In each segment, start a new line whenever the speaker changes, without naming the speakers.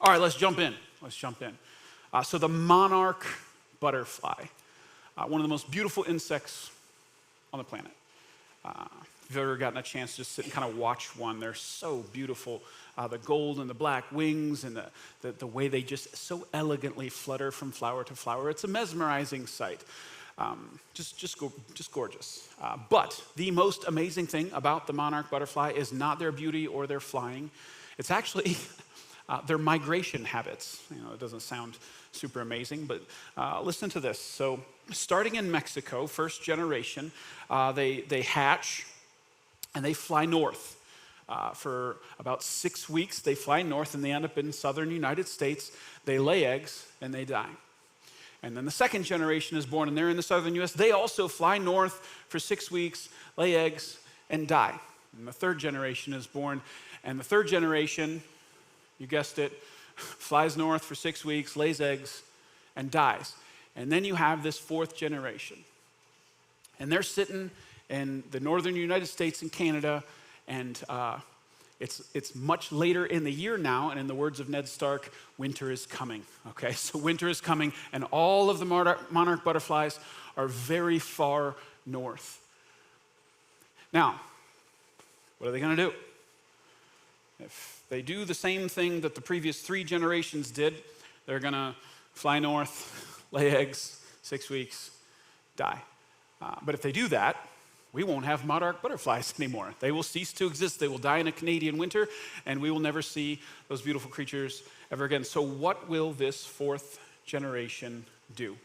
All right, let's jump in. So the monarch butterfly, one of the most beautiful insects on the planet. If you've ever gotten a chance to just sit and kind of watch one, they're so beautiful. The gold and the black wings and the way they just so elegantly flutter from flower to flower. It's a mesmerizing sight. Just gorgeous. But the most amazing thing about the monarch butterfly is not their beauty or their flying. It's actually their migration habits. It doesn't sound super amazing, but listen to this. So starting in Mexico, first generation, they hatch and they fly north. For about 6 weeks, they fly north and they end up in southern United States. They lay eggs and they die. And then the second generation is born and they're in the southern US. They also fly north for 6 weeks, lay eggs, and die. And the third generation is born, and the third generation, you guessed it, flies north for 6 weeks, lays eggs, and dies. And then you have this fourth generation. And they're sitting in the northern United States and Canada, and it's much later in the year now, and in the words of Ned Stark, winter is coming, okay? So winter is coming, and all of the monarch butterflies are very far north. Now, what are they gonna do? If they do the same thing that the previous 3 generations did, they're gonna fly north, lay eggs, 6 weeks, die. But if they do that, we won't have monarch butterflies anymore. They will cease to exist. They will die in a Canadian winter, and we will never see those beautiful creatures ever again. So what will this fourth generation do?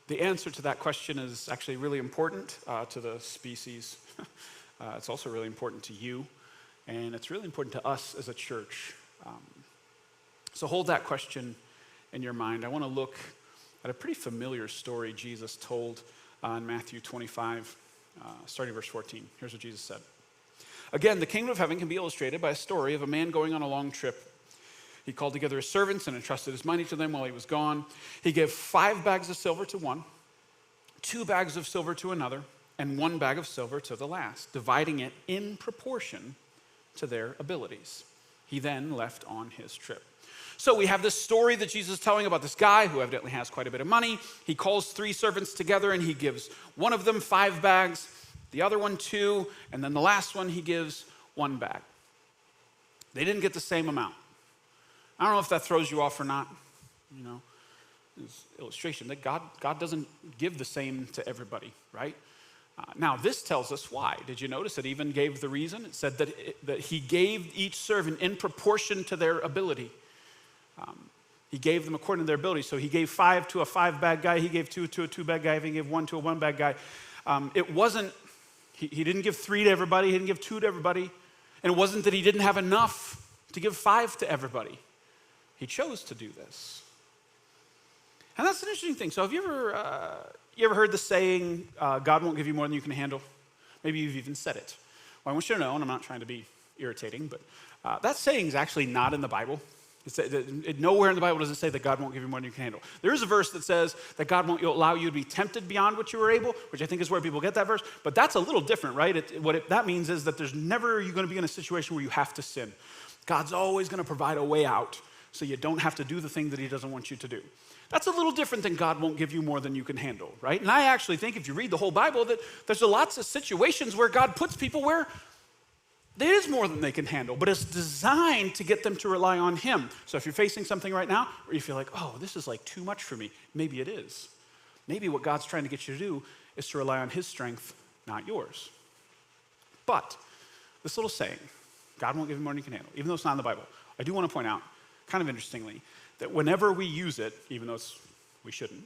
The answer to that question is actually really important to the species. It's also really important to you, and it's really important to us as a church. So hold that question in your mind. I want to look at a pretty familiar story Jesus told in Matthew 25, starting verse 14. Here's what Jesus said. Again, the kingdom of heaven can be illustrated by a story of a man going on a long trip. He called together his servants and entrusted his money to them while he was gone. He gave 5 bags of silver to one, 2 bags of silver to another, and 1 bag of silver to the last, dividing it in proportion to their abilities. He then left on his trip. So we have this story that Jesus is telling about this guy who evidently has quite a bit of money. He calls 3 servants together and he gives one of them 5 bags, the other one 2, and then the last one he gives 1 bag. They didn't get the same amount. I don't know if that throws you off or not. This illustration that God doesn't give the same to everybody, right? Now, this tells us why. Did you notice it even gave the reason? It said that he gave each servant in proportion to their ability. He gave them according to their ability. So he gave 5 to a 5-bag guy. He gave 2 to a 2-bag guy. He gave 1 to a 1-bag guy. It wasn't, he didn't give 3 to everybody. He didn't give 2 to everybody. And it wasn't that he didn't have enough to give 5 to everybody. He chose to do this. And that's an interesting thing. So have you ever heard the saying, God won't give you more than you can handle? Maybe you've even said it. Well, I want you to know, and I'm not trying to be irritating, but that saying is actually not in the Bible. Nowhere in the Bible does it say that God won't give you more than you can handle. There is a verse that says that God won't allow you to be tempted beyond what you are able, which I think is where people get that verse. But that's a little different, right? That means is that there's never you're going to be in a situation where you have to sin. God's always going to provide a way out so you don't have to do the thing that he doesn't want you to do. That's a little different than God won't give you more than you can handle, right? And I actually think if you read the whole Bible that there's lots of situations where God puts people where there is more than they can handle, but it's designed to get them to rely on him. So if you're facing something right now where you feel like, oh, this is like too much for me, maybe it is. Maybe what God's trying to get you to do is to rely on his strength, not yours. But this little saying, God won't give you more than you can handle, even though it's not in the Bible, I do want to point out, kind of interestingly, that whenever we use it, even though we shouldn't,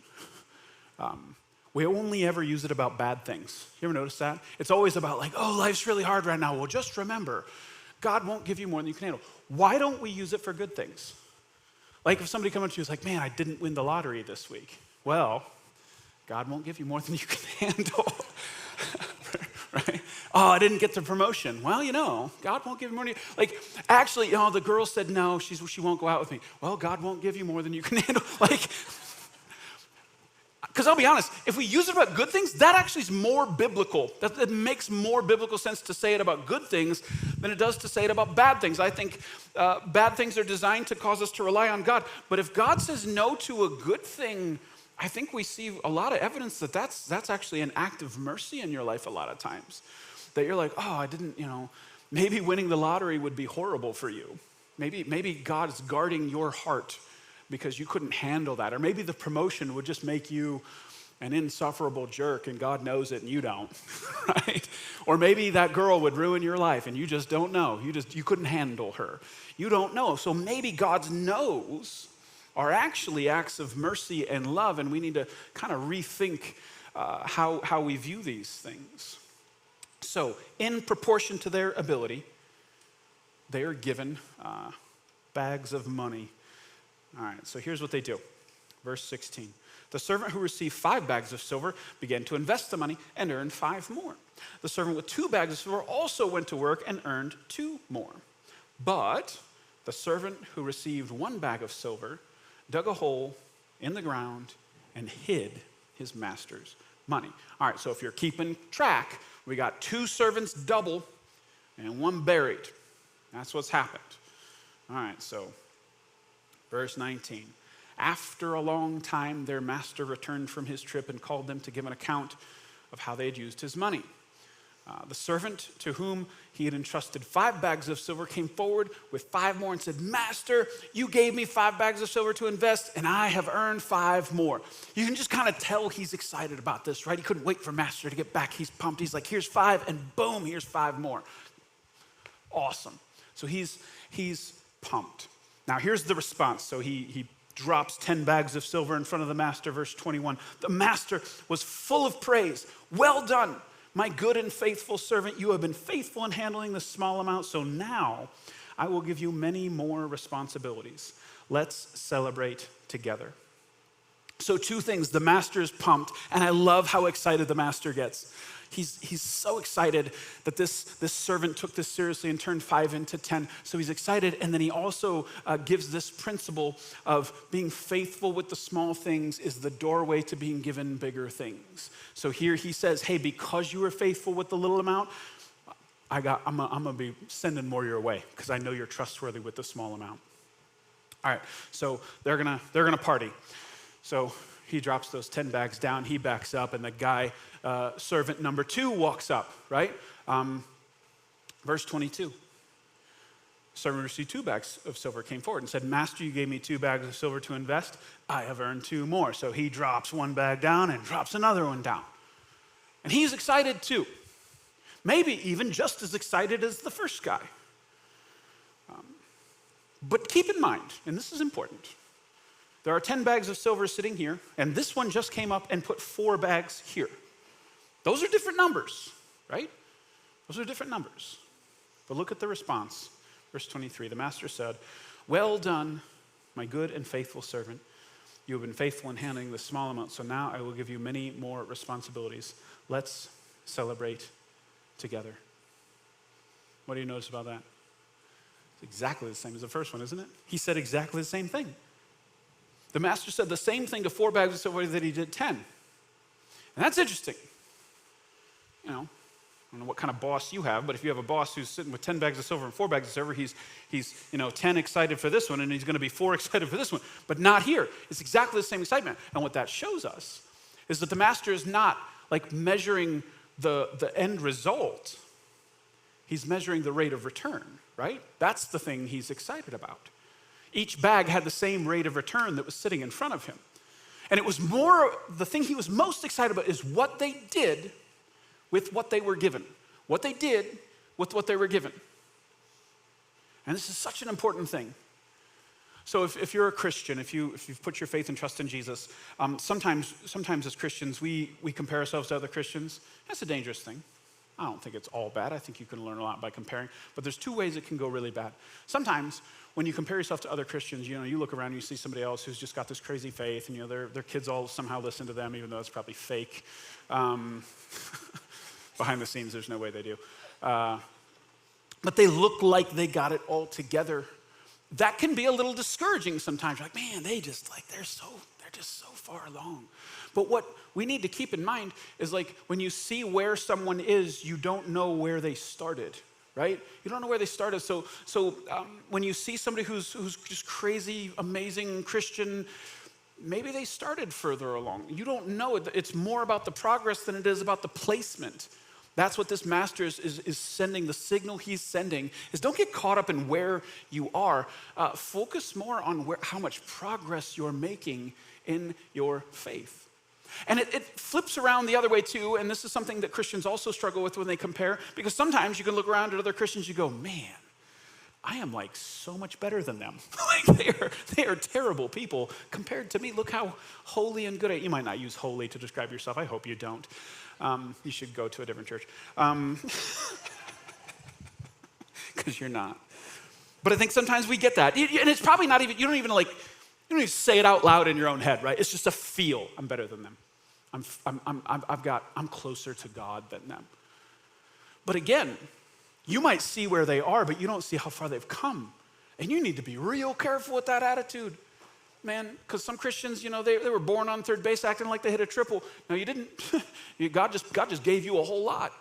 we only ever use it about bad things. You ever notice that? It's always about like, oh, life's really hard right now. Well, just remember, God won't give you more than you can handle. Why don't we use it for good things? Like if somebody comes up to you and is like, man, I didn't win the lottery this week. Well, God won't give you more than you can handle. Right? Oh, I didn't get the promotion. Well, God won't give you more than you. Like, actually, the girl said no, she won't go out with me. Well, God won't give you more than you can handle. Like, Because I'll be honest, if we use it about good things, that actually is more biblical. It makes more biblical sense to say it about good things than it does to say it about bad things. I think bad things are designed to cause us to rely on God. But if God says no to a good thing, I think we see a lot of evidence that that's actually an act of mercy in your life a lot of times. That you're like, oh, I didn't, maybe winning the lottery would be horrible for you. Maybe God is guarding your heart because you couldn't handle that. Or maybe the promotion would just make you an insufferable jerk and God knows it and you don't, right? Or maybe that girl would ruin your life and you just don't know. You couldn't handle her. You don't know. So maybe God's no's are actually acts of mercy and love, and we need to kind of rethink how we view these things. So in proportion to their ability, they are given bags of money. All right, so here's what they do. Verse 16. The servant who received 5 bags of silver began to invest the money and earned 5 more. The servant with 2 bags of silver also went to work and earned 2 more. But the servant who received 1 bag of silver dug a hole in the ground and hid his master's money. All right, so if you're keeping track, we got 2 servants double and 1 buried. That's what's happened. All right, so verse 19. After a long time, their master returned from his trip and called them to give an account of how they had used his money. The servant to whom he had entrusted 5 bags of silver came forward with 5 more and said, Master, you gave me 5 bags of silver to invest, and I have earned 5 more. You can just kind of tell he's excited about this, right? He couldn't wait for master to get back. He's pumped. He's like, here's 5, and boom, here's 5 more. Awesome. So he's pumped. Now here's the response. So he drops 10 bags of silver in front of the master, verse 21. The master was full of praise. Well done, my good and faithful servant. You have been faithful in handling this small amount, so now I will give you many more responsibilities. Let's celebrate together. So 2 things. The master is pumped, and I love how excited the master gets. He's so excited that this servant took this seriously and turned 5 into 10. So he's excited, and then he also gives this principle of being faithful with the small things is the doorway to being given bigger things. So here he says, hey, because you were faithful with the little amount, I'm gonna be sending more your way because I know you're trustworthy with the small amount. All right, so they're gonna party. So he drops those 10 bags down, he backs up, and the guy, servant number 2, walks up, right? Verse 22. Servant received 2 bags of silver, came forward and said, Master, you gave me 2 bags of silver to invest. I have earned 2 more. So he drops 1 bag down and drops another one down. And he's excited too. Maybe even just as excited as the first guy. But keep in mind, and this is important, there are 10 bags of silver sitting here, and this one just came up and put 4 bags here. Those are different numbers, right? Those are different numbers. But look at the response. Verse 23, the master said, well done, my good and faithful servant. You have been faithful in handling this small amount, so now I will give you many more responsibilities. Let's celebrate together. What do you notice about that? It's exactly the same as the first one, isn't it? He said exactly the same thing. The master said the same thing to 4 bags of silver that he did 10. And that's interesting. I don't know what kind of boss you have, but if you have a boss who's sitting with 10 bags of silver and 4 bags of silver, he's 10 excited for this one, and he's going to be 4 excited for this one. But not here. It's exactly the same excitement. And what that shows us is that the master is not like measuring the end result. He's measuring the rate of return, right? That's the thing he's excited about. Each bag had the same rate of return that was sitting in front of him. And it was more, the thing he was most excited about is what they did with what they were given. What they did with what they were given. And this is such an important thing. So if you're a Christian, if you've put your faith and trust in Jesus, sometimes as Christians, we compare ourselves to other Christians. That's a dangerous thing. I don't think it's all bad. I think you can learn a lot by comparing. But there's 2 ways it can go really bad. Sometimes when you compare yourself to other Christians, you look around and you see somebody else who's just got this crazy faith, and their kids all somehow listen to them, even though it's probably fake. Behind the scenes, there's no way they do. But they look like they got it all together. That can be a little discouraging sometimes. Like, man, they're they're just so far along. But what we need to keep in mind is like when you see where someone is, you don't know where they started, right? You don't know where they started. So when you see somebody who's just crazy, amazing Christian, maybe they started further along. You don't know. It's more about the progress than it is about the placement. That's what this master is sending. The signal he's sending is don't get caught up in where you are. Focus more on how much progress you're making in your faith. And it flips around the other way too, and this is something that Christians also struggle with when they compare, because sometimes you can look around at other Christians, you go, man, I am like so much better than them. Like they are terrible people compared to me. Look how holy and good you might not use holy to describe yourself. I hope you don't. You should go to a different church. Because you're not. But I think sometimes we get that. And it's probably not even, you don't even say it out loud in your own head, right? It's just a feel. I'm better than them. I'm closer to God than them. But again, you might see where they are, but you don't see how far they've come. And you need to be real careful with that attitude, man, because some Christians, they were born on third base acting like they hit a triple. No, you didn't. God just gave you a whole lot.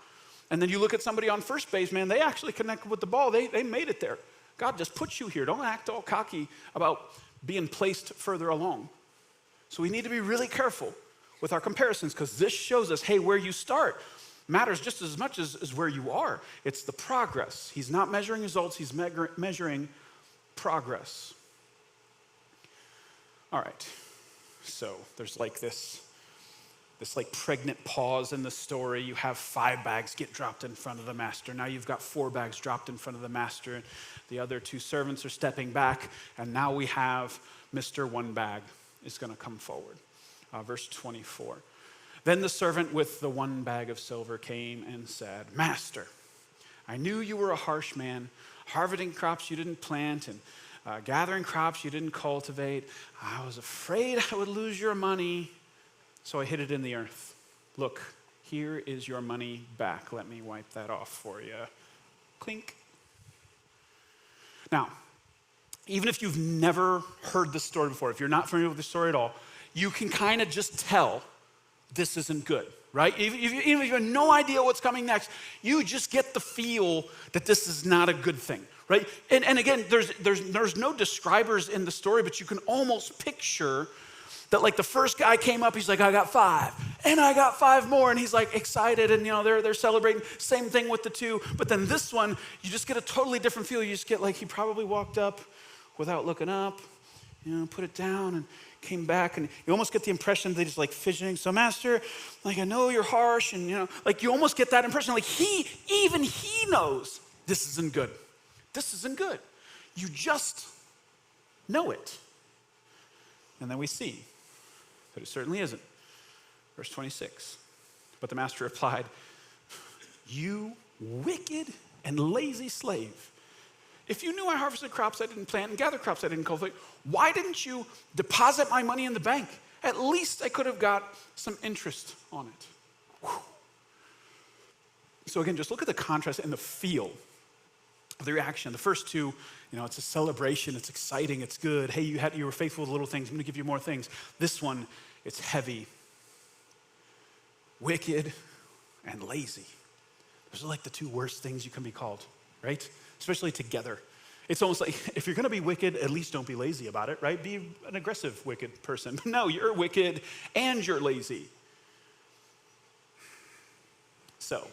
And then you look at somebody on first base, man, they actually connected with the ball. They made it there. God just put you here. Don't act all cocky about being placed further along. So we need to be really careful with our comparisons, because this shows us, hey, where you start matters just as much as where you are. It's the progress. He's not measuring results. He's measuring progress. All right. So there's like this like pregnant pause in the story. You have 5 bags get dropped in front of the master. Now you've got 4 bags dropped in front of the master. And the other 2 servants are stepping back. And now we have Mr. 1 bag is going to come forward. Verse 24. Then the servant with the 1 bag of silver came and said, Master, I knew you were a harsh man, harvesting crops you didn't plant and gathering crops you didn't cultivate. I was afraid I would lose your money, so I hid it in the earth. Look, here is your money back. Let me wipe that off for you. Clink. Now, even if you've never heard this story before, if you're not familiar with the story at all, you can kind of just tell this isn't good, right? Even if you have no idea what's coming next, you just get the feel that this is not a good thing, right? And again, there's no describers in the story, but you can almost picture that like the first guy came up, he's like, I got 5, and I got 5 more, and he's like excited, and they're celebrating. Same thing with the 2, but then this one, you just get a totally different feel. You just get like he probably walked up without looking up, put it down, and came back, and you almost get the impression they just like fidgeting. So master, like I know you're harsh, and like you almost get that impression, like he knows this isn't good. This isn't good. You just know it. And then we see that it certainly isn't. Verse 26. But the master replied, you wicked and lazy slave. If you knew I harvested crops I didn't plant and gathered crops I didn't cultivate, why didn't you deposit my money in the bank? At least I could have got some interest on it. Whew. So again, just look at the contrast and the feel of the reaction. The first 2, it's a celebration, it's exciting, it's good. Hey, you were faithful with little things, I'm gonna give you more things. This one, it's heavy, wicked, and lazy. Those are like the 2 worst things you can be called, right? Especially together. It's almost like if you're gonna be wicked, at least don't be lazy about it, right? Be an aggressive, wicked person. But no, you're wicked and you're lazy. So,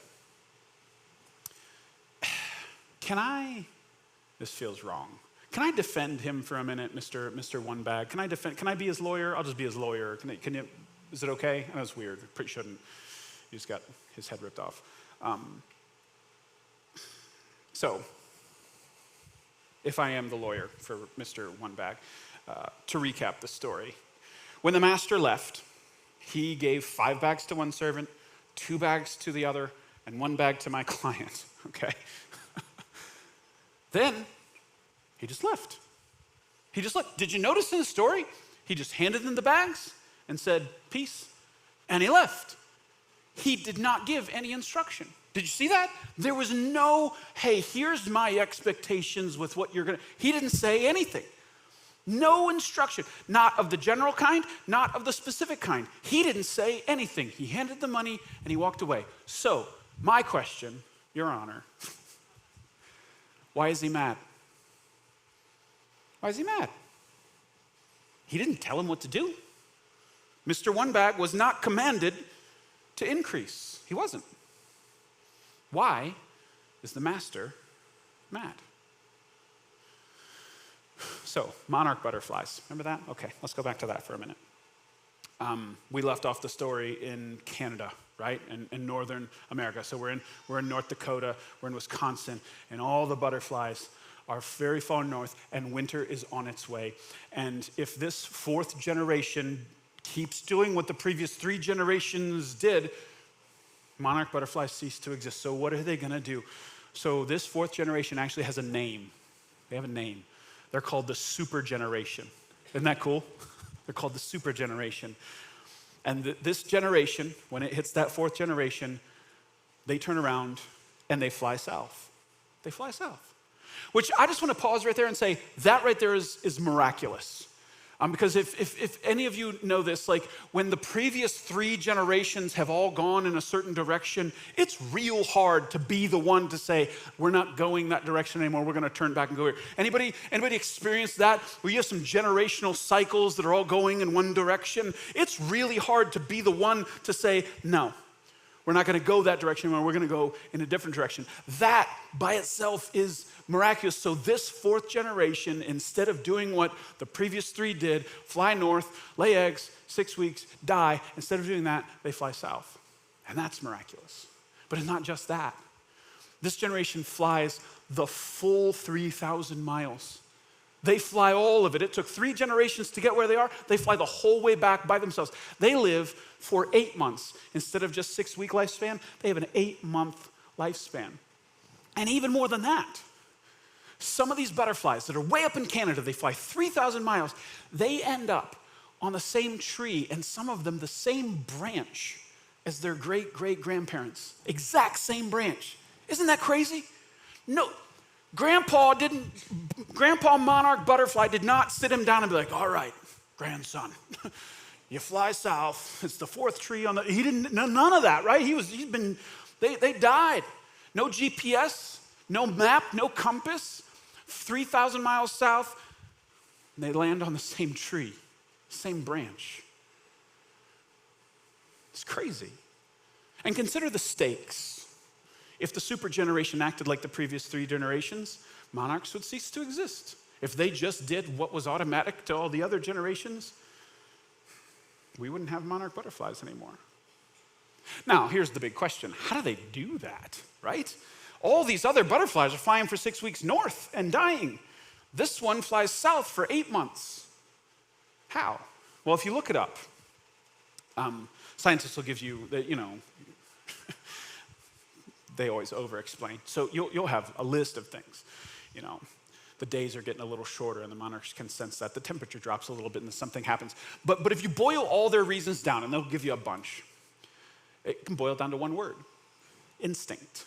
this feels wrong. Can I defend him for a minute, Mr. 1 bag? Can I be his lawyer? I'll just be his lawyer. Is it okay? I know it's weird, pretty shouldn't. He just got his head ripped off. So, if I am the lawyer for Mr. 1 bag, to recap the story. When the master left, he gave 5 bags to 1 servant, 2 bags to the other, and 1 bag to my client, okay? Then, he just left. He just left. Did you notice in the story? He just handed them the bags and said, peace, and he left. He did not give any instruction. Did you see that? There was no, hey, here's my expectations with what you're gonna, he didn't say anything. No instruction, not of the general kind, not of the specific kind. He didn't say anything. He handed the money and he walked away. So, my question, Your Honor, why is he mad? Why is he mad? He didn't tell him what to do. Mr. One Bag was not commanded to increase. He wasn't. Why is the master mad? So, monarch butterflies. Remember that? Okay, let's go back to that for a minute. We left off the story in Canada, right? In northern America. So we're in North Dakota, we're in Wisconsin, and all the butterflies are very far north, and winter is on its way. And if this fourth generation keeps doing what the previous 3 generations did, monarch butterflies cease to exist. So what are they gonna do? So this 4th generation actually has a name. They have a name. They're called the super generation. Isn't that cool? They're called the super generation. And this generation, when it hits that 4th generation, they turn around and they fly south. They fly south. Which I just want to pause right there and say, that right there is miraculous. Because if any of you know this, like when the previous 3 generations have all gone in a certain direction, it's real hard to be the one to say, we're not going that direction anymore, we're gonna turn back and go here. Anybody experience that? Where you have some generational cycles that are all going in one direction? It's really hard to be the one to say, no, we're not gonna go that direction anymore, we're gonna go in a different direction. That by itself is miraculous. So this 4th generation, instead of doing what the previous 3 did, fly north, lay eggs, 6 weeks, die, instead of doing that, they fly south. And that's miraculous. But it's not just that. This generation flies the full 3,000 miles. They fly all of it. It took 3 generations to get where they are. They fly the whole way back by themselves. They live for 8 months. Instead of just 6-week lifespan, they have an 8-month lifespan. And even more than that, some of these butterflies that are way up in Canada, they fly 3,000 miles, they end up on the same tree, and some of them the same branch as their great-great-grandparents. Exact same branch. Isn't that crazy? No, Grandpa monarch butterfly did not sit him down and be like, all right, grandson, you fly south, it's the 4th tree on the, he didn't, none of that, right? They died. No GPS, no map, no compass, 3,000 miles south, and they land on the same tree, same branch. It's crazy. And consider the stakes. If the super generation acted like the previous 3 generations, monarchs would cease to exist. If they just did what was automatic to all the other generations, we wouldn't have monarch butterflies anymore. Now, here's the big question. How do they do that, right? All these other butterflies are flying for 6 weeks north and dying. This one flies south for 8 months. How? Well, if you look it up, scientists will give you, they always over-explain. So you'll have a list of things. The days are getting a little shorter and the monarchs can sense that. The temperature drops a little bit and something happens. But if you boil all their reasons down, and they'll give you a bunch, it can boil down to one word: instinct.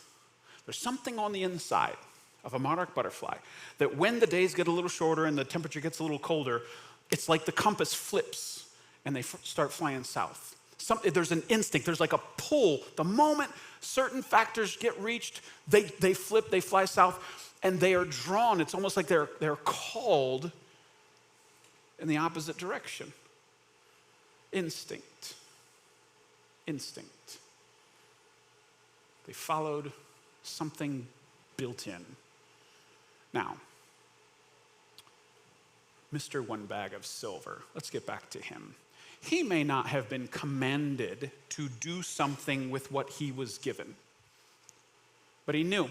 There's something on the inside of a monarch butterfly that when the days get a little shorter and the temperature gets a little colder, it's like the compass flips and they start flying south. There's an instinct, there's like a pull. The moment certain factors get reached, they flip, they fly south, and they are drawn. It's almost like they're called in the opposite direction. Instinct. They followed something built in. Now, Mr. One Bag of Silver, let's get back to him. He may not have been commanded to do something with what he was given, but he knew.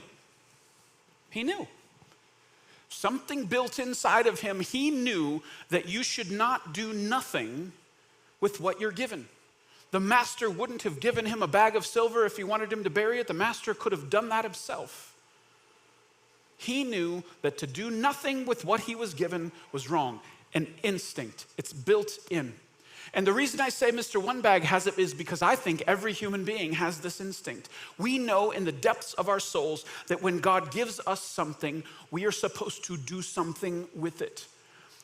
He knew. Something built inside of him, he knew that you should not do nothing with what you're given. The master wouldn't have given him a bag of silver if he wanted him to bury it. The master could have done that himself. He knew that to do nothing with what he was given was wrong. An instinct. It's built in. And the reason I say Mr. One Bag has it is because I think every human being has this instinct. We know in the depths of our souls that when God gives us something, we are supposed to do something with it.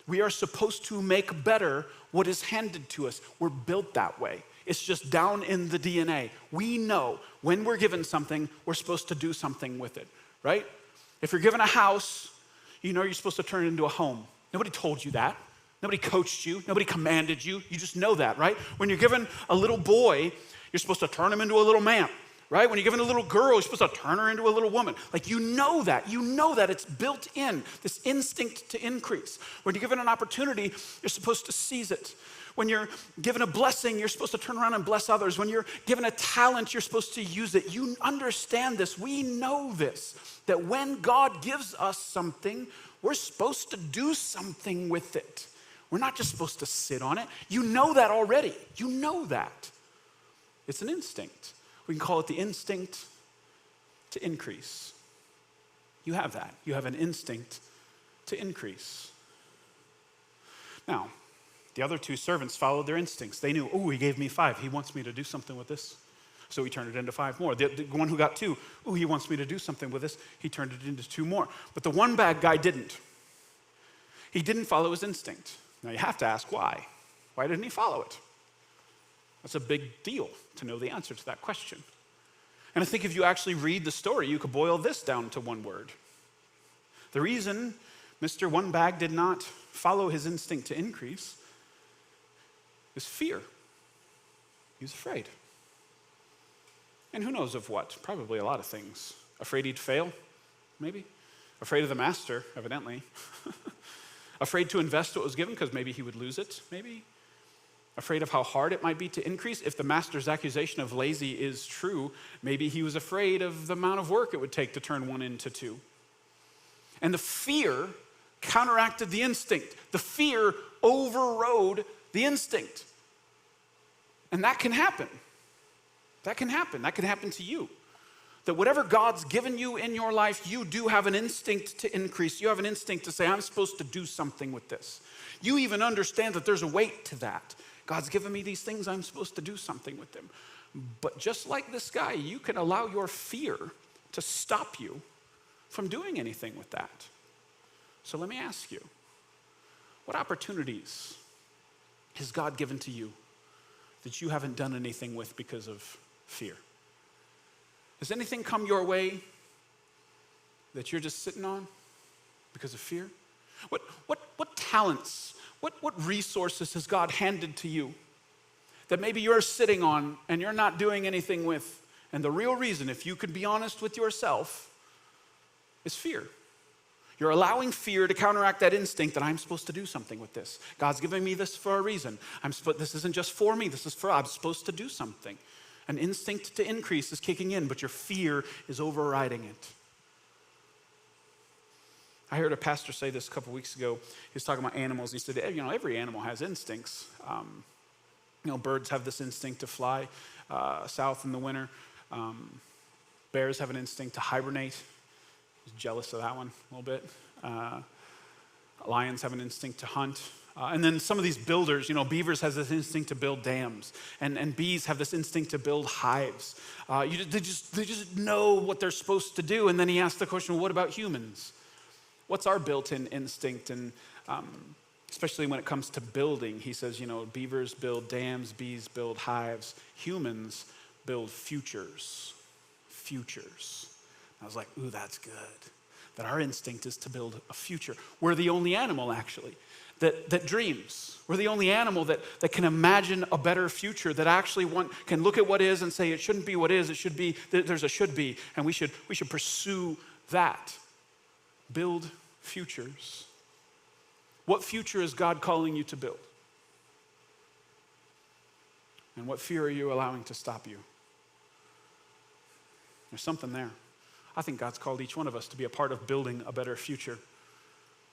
We are supposed to make better what is handed to us. We're built that way. It's just down in the DNA. We know when we're given something, we're supposed to do something with it, right? If you're given a house, you know you're supposed to turn it into a home. Nobody told you that. Nobody coached you. Nobody commanded you. You just know that, right? When you're given a little boy, you're supposed to turn him into a little man, right? When you're given a little girl, you're supposed to turn her into a little woman. Like, you know that. You know that it's built in, this instinct to increase. When you're given an opportunity, you're supposed to seize it. When you're given a blessing, you're supposed to turn around and bless others. When you're given a talent, you're supposed to use it. You understand this. We know this, that when God gives us something, we're supposed to do something with it. We're not just supposed to sit on it. You know that already. You know that. It's an instinct. We can call it the instinct to increase. You have that. You have an instinct to increase. Now, the other two servants followed their instincts. They knew, oh, he gave me 5. He wants me to do something with this. So he turned it into 5 more. The one who got 2, oh, he wants me to do something with this. He turned it into 2 more. But the one bad guy didn't. He didn't follow his instinct. Now you have to ask why. Why didn't he follow it? That's a big deal to know the answer to that question. And I think if you actually read the story, you could boil this down to one word. The reason Mr. One Bag did not follow his instinct to increase is fear. He was afraid. And who knows of what? Probably a lot of things. Afraid he'd fail, maybe. Afraid of the master, evidently. Afraid to invest what was given because maybe he would lose it, maybe. Afraid of how hard it might be to increase. If the master's accusation of lazy is true, maybe he was afraid of the amount of work it would take to turn 1 into 2. And the fear counteracted the instinct. The fear overrode the instinct. And that can happen. That can happen. That can happen to you. That whatever God's given you in your life, you do have an instinct to increase. You have an instinct to say, I'm supposed to do something with this. You even understand that there's a weight to that. God's given me these things, I'm supposed to do something with them. But just like this guy, you can allow your fear to stop you from doing anything with that. So let me ask you, what opportunities has God given to you that you haven't done anything with because of fear? Has anything come your way that you're just sitting on because of fear? What talents, what resources has God handed to you that maybe you're sitting on and you're not doing anything with? And the real reason, if you could be honest with yourself, is fear. You're allowing fear to counteract that instinct that I'm supposed to do something with this. God's giving me this for a reason. This isn't just for me, I'm supposed to do something. An instinct to increase is kicking in, but your fear is overriding it. I heard a pastor say this a couple weeks ago. He was talking about animals. He said, every animal has instincts. Birds have this instinct to fly south in the winter. Bears have an instinct to hibernate. I was jealous of that one a little bit. Lions have an instinct to hunt. And then some of these builders, beavers has this instinct to build dams, and bees have this instinct to build hives. They just know what they're supposed to do. And then he asked the question, well, what about humans? What's our built-in instinct? And especially when it comes to building, he says, beavers build dams, bees build hives. Humans build futures. I was like, ooh, that's good. That our instinct is to build a future. We're the only animal, actually, that dreams. We're the only animal that can imagine a better future, that actually can look at what is and say, it shouldn't be what is, it should be, there's a should be, and we should pursue that. Build futures. What future is God calling you to build? And what fear are you allowing to stop you? There's something there. I think God's called each one of us to be a part of building a better future.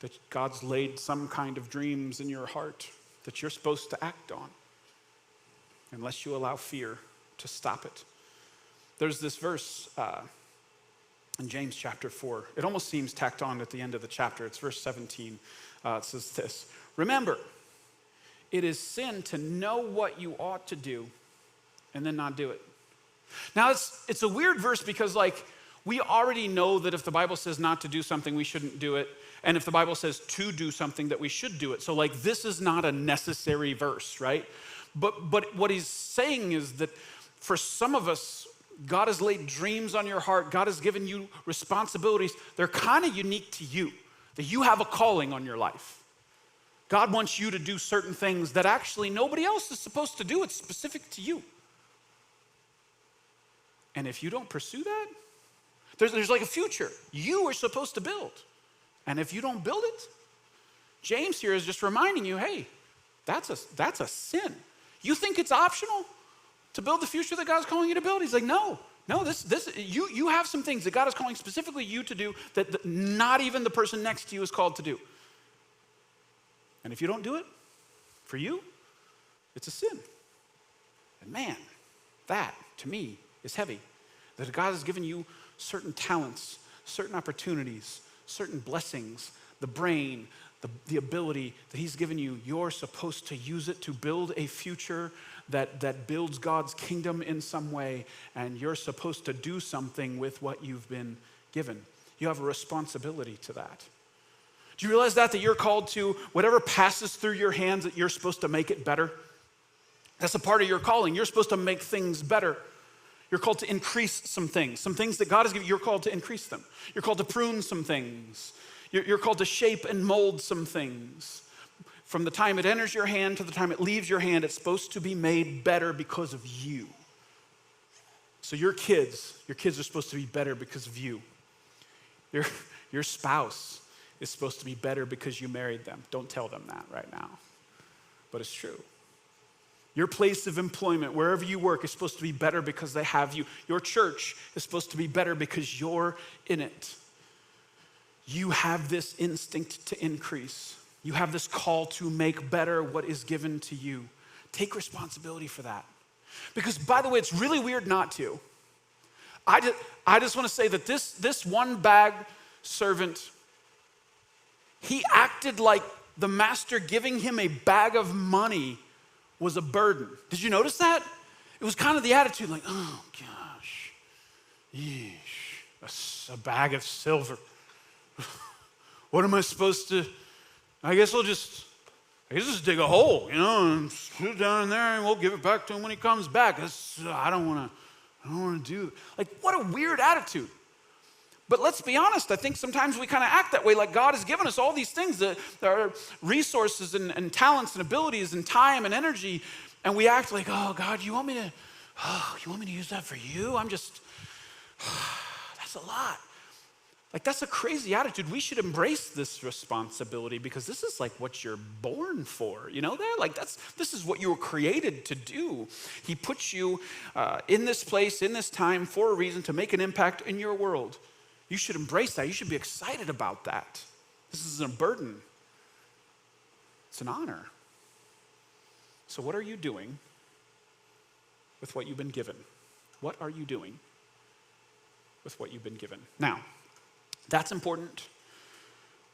That God's laid some kind of dreams in your heart that you're supposed to act on, unless you allow fear to stop it. There's this verse in James chapter 4. It almost seems tacked on at the end of the chapter. It's verse 17. It says this: remember, it is sin to know what you ought to do and then not do it. Now, it's a weird verse because, we already know that if the Bible says not to do something, we shouldn't do it. And if the Bible says to do something, that we should do it. So like this is not a necessary verse, right? But what he's saying is that for some of us, God has laid dreams on your heart. God has given you responsibilities. They're kind of unique to you, that you have a calling on your life. God wants you to do certain things that actually nobody else is supposed to do. It's specific to you. And if you don't pursue that, there's like a future you are supposed to build. And if you don't build it, James here is just reminding you, hey, that's a sin. You think it's optional to build the future that God's calling you to build? He's like, no, you have some things that God is calling specifically you to do that not even the person next to you is called to do. And if you don't do it, for you, it's a sin. And man, that to me is heavy. That God has given you certain talents, certain opportunities, certain blessings, the brain, the ability that he's given you. You're supposed to use it to build a future that builds God's kingdom in some way, and you're supposed to do something with what you've been given. You have a responsibility to that. Do you realize that you're called to whatever passes through your hands, that you're supposed to make it better? That's a part of your calling. You're supposed to make things better. You're called to increase some things that God has given you. You're called to increase them. You're called to prune some things. You're called to shape and mold some things. From the time it enters your hand to the time it leaves your hand, it's supposed to be made better because of you. So your kids are supposed to be better because of you. Your spouse is supposed to be better because you married them. Don't tell them that right now, but it's true. Your place of employment, wherever you work, is supposed to be better because they have you. Your church is supposed to be better because you're in it. You have this instinct to increase. You have this call to make better what is given to you. Take responsibility for that. Because, by the way, it's really weird not to. I just want to say that this one bag servant, he acted like the master giving him a bag of money was a burden. Did you notice that? It was kind of the attitude like, oh gosh, yeesh, a bag of silver. What am I supposed to, I guess I'll just dig a hole, and put it down in there and we'll give it back to him when he comes back. I don't want to do, like, what a weird attitude. But let's be honest, I think sometimes we kind of act that way, like God has given us all these things that are resources and talents and abilities and time and energy, and we act like, oh God, you want me to use that for you? That's a lot. Like, that's a crazy attitude. We should embrace this responsibility because this is like what you're born for. You know that? Like, this is what you were created to do. He puts you in this place, in this time, for a reason, to make an impact in your world. You should embrace that. You should be excited about that. This isn't a burden. It's an honor. So what are you doing with what you've been given? What are you doing with what you've been given? Now, that's important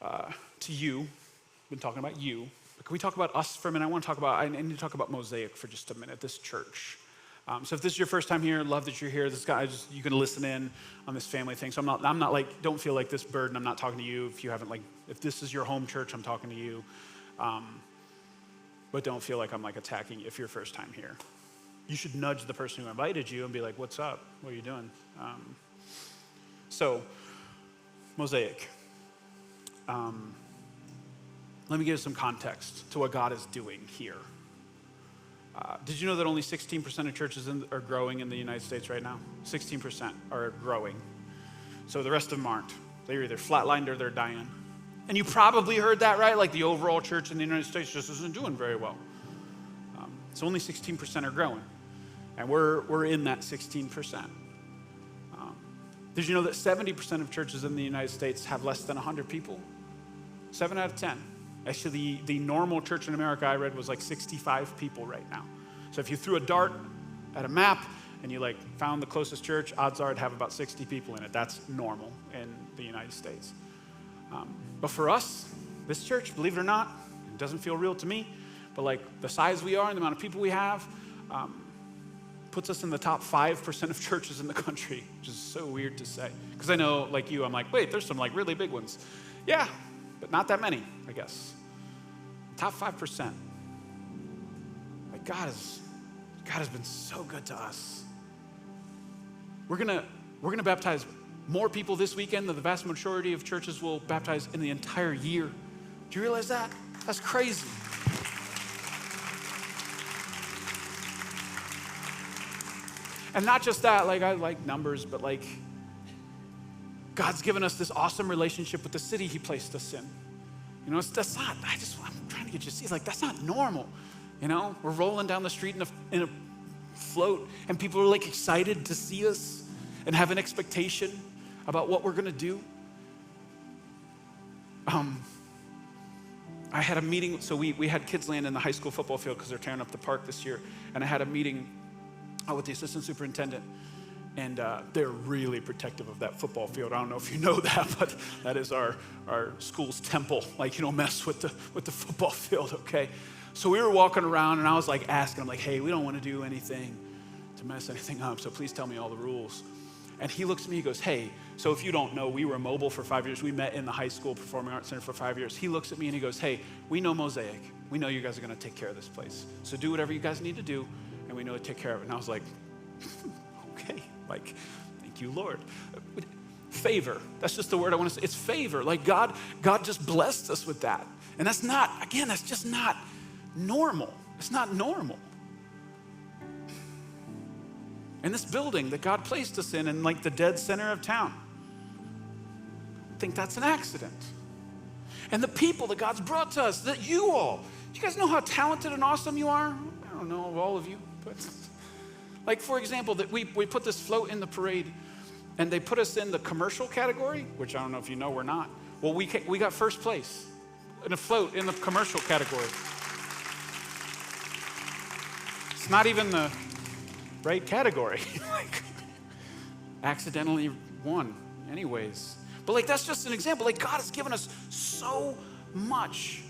to you. I've been talking about you. But can we talk about us for a minute? I need to talk about Mosaic for just a minute, this church. So if this is your first time here, love that you're here. This guy, you can listen in on this family thing. So I'm not like, don't feel like this burden. I'm not talking to you. If this is your home church, I'm talking to you. But don't feel like I'm like attacking you if you're first time here. You should nudge the person who invited you and be like, what's up? What are you doing? So Mosaic. Let me give you some context to what God is doing here. Did you know that only 16% of churches are growing in the United States right now? 16% are growing. So the rest of them aren't. They're either flatlined or they're dying. And you probably heard that, right? Like the overall church in the United States just isn't doing very well. So only 16% are growing. And we're in that 16%. Did you know that 70% of churches in the United States have less than 100 people? 7 out of 10. Actually, the normal church in America I read was like 65 people right now. So if you threw a dart at a map and you like found the closest church, odds are it'd have about 60 people in it. That's normal in the United States. But for us, this church, believe it or not, it doesn't feel real to me, but like the size we are and the amount of people we have puts us in the top 5% of churches in the country, which is so weird to say. Because I know, like you, I'm like, wait, there's some like really big ones. Yeah. but not that many, I guess. Top 5%. Like God has been so good to us. We're gonna baptize more people this weekend than the vast majority of churches will baptize in the entire year. Do you realize that? That's crazy. And not just that, like I like numbers, but like God's given us this awesome relationship with the city he placed us in. You know, I'm trying to get you to see, like that's not normal. You know, we're rolling down the street in a float and people are like excited to see us and have an expectation about what we're gonna do. I had a meeting, so we had kids land in the high school football field because they're tearing up the park this year. And I had a meeting with the assistant superintendent, and they're really protective of that football field. I don't know if you know that, but that is our school's temple. Like, you don't mess with the football field, okay? So we were walking around, and I was like asking, I'm like, hey, we don't want to do anything to mess anything up, so please tell me all the rules. And he looks at me, he goes, hey, so if you don't know, we were mobile for 5 years. We met in the high school performing arts center for 5 years. He looks at me and he goes, hey, we know Mosaic. We know you guys are gonna take care of this place. So do whatever you guys need to do, and we know to take care of it. And I was like, okay, like, thank you, Lord. Favor, that's just the word I want to say. It's favor. Like God just blessed us with that. And that's just not normal. It's not normal. And this building that God placed us in like the dead center of town, I think that's an accident. And the people that God's brought to us, that you all, do you guys know how talented and awesome you are? I don't know all of you, but like for example, that we put this float in the parade and they put us in the commercial category, which I don't know if you know, we're not. Well, we got first place in a float in the commercial category. It's not even the right category. Like, accidentally won anyways. But like, that's just an example. Like, God has given us so much.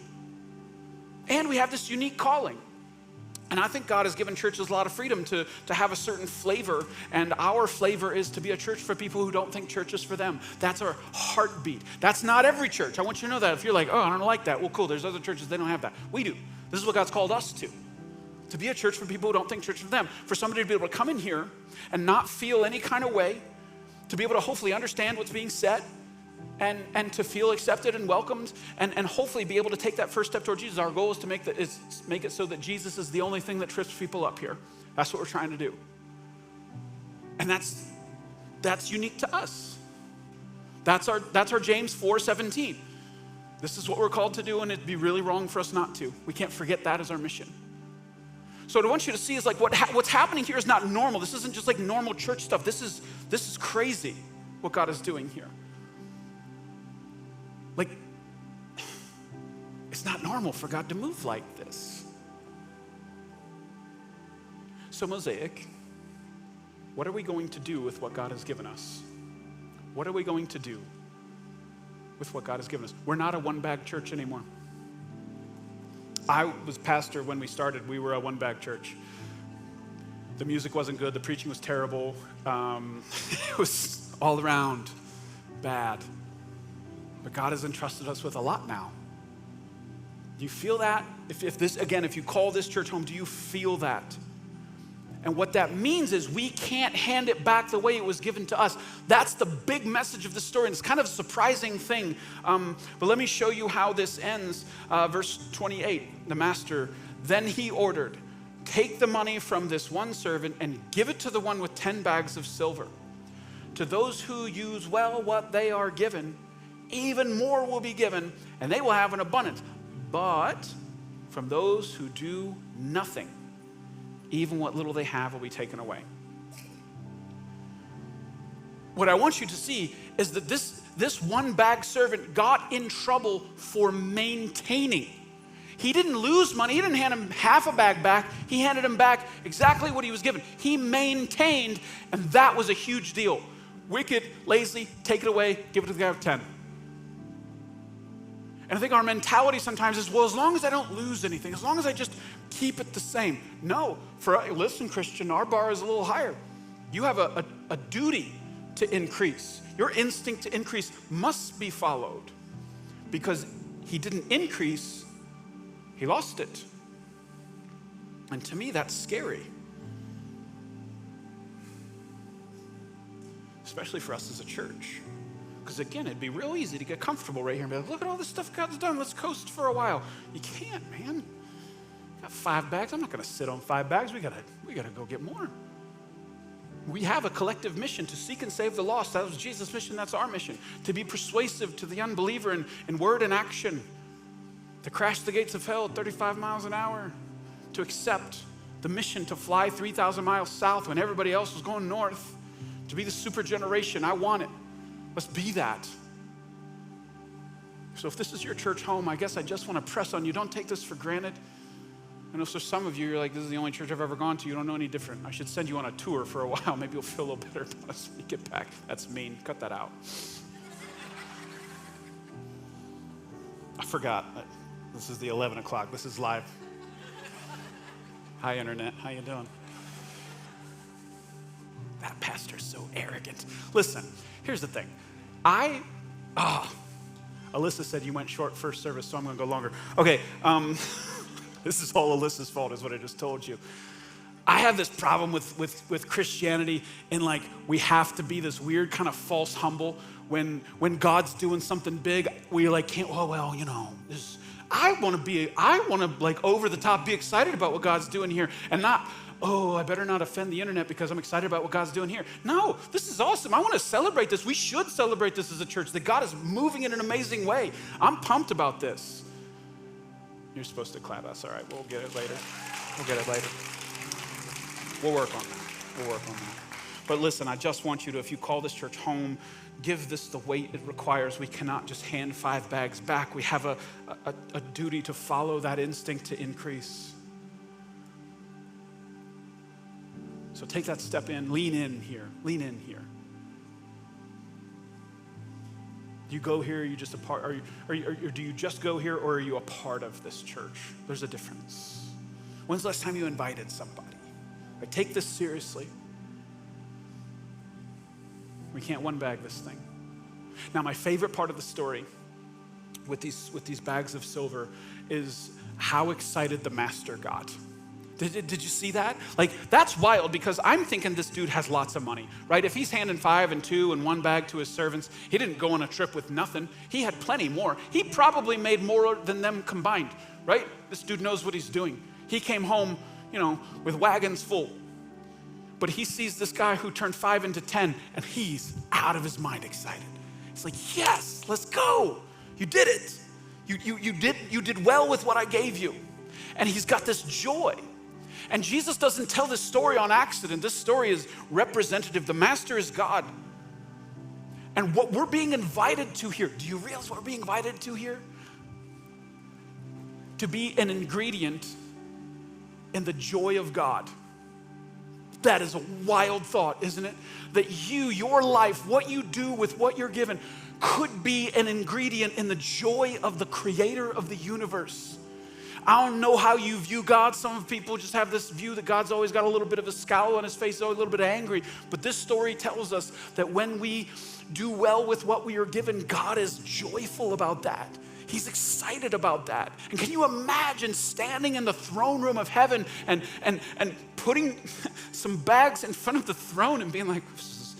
And we have this unique calling. And I think God has given churches a lot of freedom to have a certain flavor. And our flavor is to be a church for people who don't think church is for them. That's our heartbeat. That's not every church. I want you to know that. If you're like, oh, I don't like that. Well, cool. There's other churches, they don't have that. We do. This is what God's called us to be a church for people who don't think church is for them. For somebody to be able to come in here and not feel any kind of way, to be able to hopefully understand what's being said, and to feel accepted and welcomed, and hopefully be able to take that first step toward Jesus. Our goal is to make it so that Jesus is the only thing that trips people up here. That's what we're trying to do. And that's unique to us. That's our James 4:17. This is what we're called to do, and it'd be really wrong for us not to. We can't forget that as our mission. So what I want you to see is like what's happening here is not normal. This isn't just like normal church stuff. This is crazy what God is doing here. Like, it's not normal for God to move like this. So Mosaic, what are we going to do with what God has given us? What are we going to do with what God has given us? We're not a one-bag church anymore. I was pastor when we started. We were a one-bag church. The music wasn't good. The preaching was terrible. It was all around bad. But God has entrusted us with a lot now. Do you feel that? If you call this church home, do you feel that? And what that means is we can't hand it back the way it was given to us. That's the big message of the story. And it's kind of a surprising thing. But let me show you how this ends. Verse 28, the master, then he ordered, take the money from this one servant and give it to the one with 10 bags of silver. To those who use well what they are given, even more will be given, and they will have an abundance. But from those who do nothing, even what little they have will be taken away. What I want you to see is that this one bag servant got in trouble for maintaining. He didn't lose money. He didn't hand him half a bag back. He handed him back exactly what he was given. He maintained, and that was a huge deal. Wicked, lazy, take it away, give it to the guy with 10. And I think our mentality sometimes is, well, as long as I don't lose anything, as long as I just keep it the same. No, listen, Christian, our bar is a little higher. You have a duty to increase. Your instinct to increase must be followed, because he didn't increase, he lost it. And to me, that's scary. Especially for us as a church. Because again, it'd be real easy to get comfortable right here and be like, look at all this stuff God's done. Let's coast for a while. You can't, man. Got 5 bags. I'm not going to sit on 5 bags. We gotta go get more. We have a collective mission to seek and save the lost. That was Jesus' mission. That's our mission. To be persuasive to the unbeliever in word and action. To crash the gates of hell at 35 miles an hour. To accept the mission to fly 3,000 miles south when everybody else was going north. To be the super generation. I want it. Let's be that. So if this is your church home, I guess I just want to press on you. Don't take this for granted. I know for some of you, you're like, this is the only church I've ever gone to. You don't know any different. I should send you on a tour for a while. Maybe you'll feel a little better about us when you get back. That's mean. Cut that out. I forgot. This is the 11 o'clock. This is live. Hi, Internet. How you doing? That pastor's so arrogant. Listen, here's the thing. Alyssa said you went short first service, so I'm going to go longer. Okay, this is all Alyssa's fault is what I just told you. I have this problem with Christianity in like we have to be this weird kind of false humble when God's doing something big. We like can't. Well, you know. I want to like over the top be excited about what God's doing here and not. Oh, I better not offend the internet because I'm excited about what God's doing here. No, this is awesome. I want to celebrate this. We should celebrate this as a church, that God is moving in an amazing way. I'm pumped about this. You're supposed to clap. That's all right. We'll get it later. We'll work on that. But listen, I just want you to, if you call this church home, give this the weight it requires. We cannot just hand 5 bags back. We have a duty to follow that instinct to increase. So take that step in, lean in here. Do you go here, or are you just a part, or do you just go here, or are you a part of this church? There's a difference. When's the last time you invited somebody? Like, take this seriously. We can't one bag this thing. Now, my favorite part of the story with these bags of silver is how excited the master got. Did you see that? Like, that's wild because I'm thinking this dude has lots of money, right? If he's handing 5 and 2 and 1 bag to his servants, he didn't go on a trip with nothing. He had plenty more. He probably made more than them combined, right? This dude knows what he's doing. He came home, with wagons full. But he sees this guy who turned 5 into 10 and he's out of his mind excited. He's like, yes, let's go. You did it. You did well with what I gave you. And he's got this joy. And Jesus doesn't tell this story on accident. This story is representative. The master is God. And what we're being invited to here, do you realize what we're being invited to here? To be an ingredient in the joy of God. That is a wild thought, isn't it? That your life, what you do with what you're given, could be an ingredient in the joy of the creator of the universe. I don't know how you view God. Some people just have this view that God's always got a little bit of a scowl on his face, always a little bit angry. But this story tells us that when we do well with what we are given, God is joyful about that. He's excited about that. And can you imagine standing in the throne room of heaven and putting some bags in front of the throne and being like, this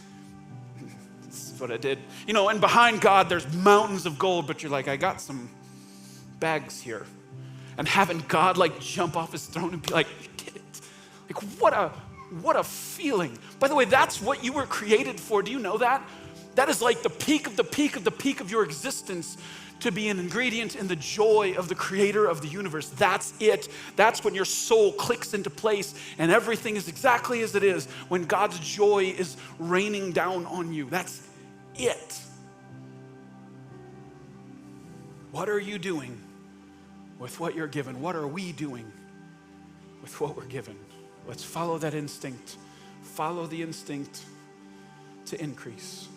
is what I did. And behind God, there's mountains of gold, but you're like, I got some bags here. And having God jump off his throne and be like, you did it. What a feeling. By the way, that's what you were created for. Do you know that? That is like the peak of the peak of the peak of your existence, to be an ingredient in the joy of the creator of the universe. That's it. That's when your soul clicks into place and everything is exactly as it is, when God's joy is raining down on you. That's it. What are you doing with what you're given? What are we doing with what we're given? Let's follow that instinct. Follow the instinct to increase.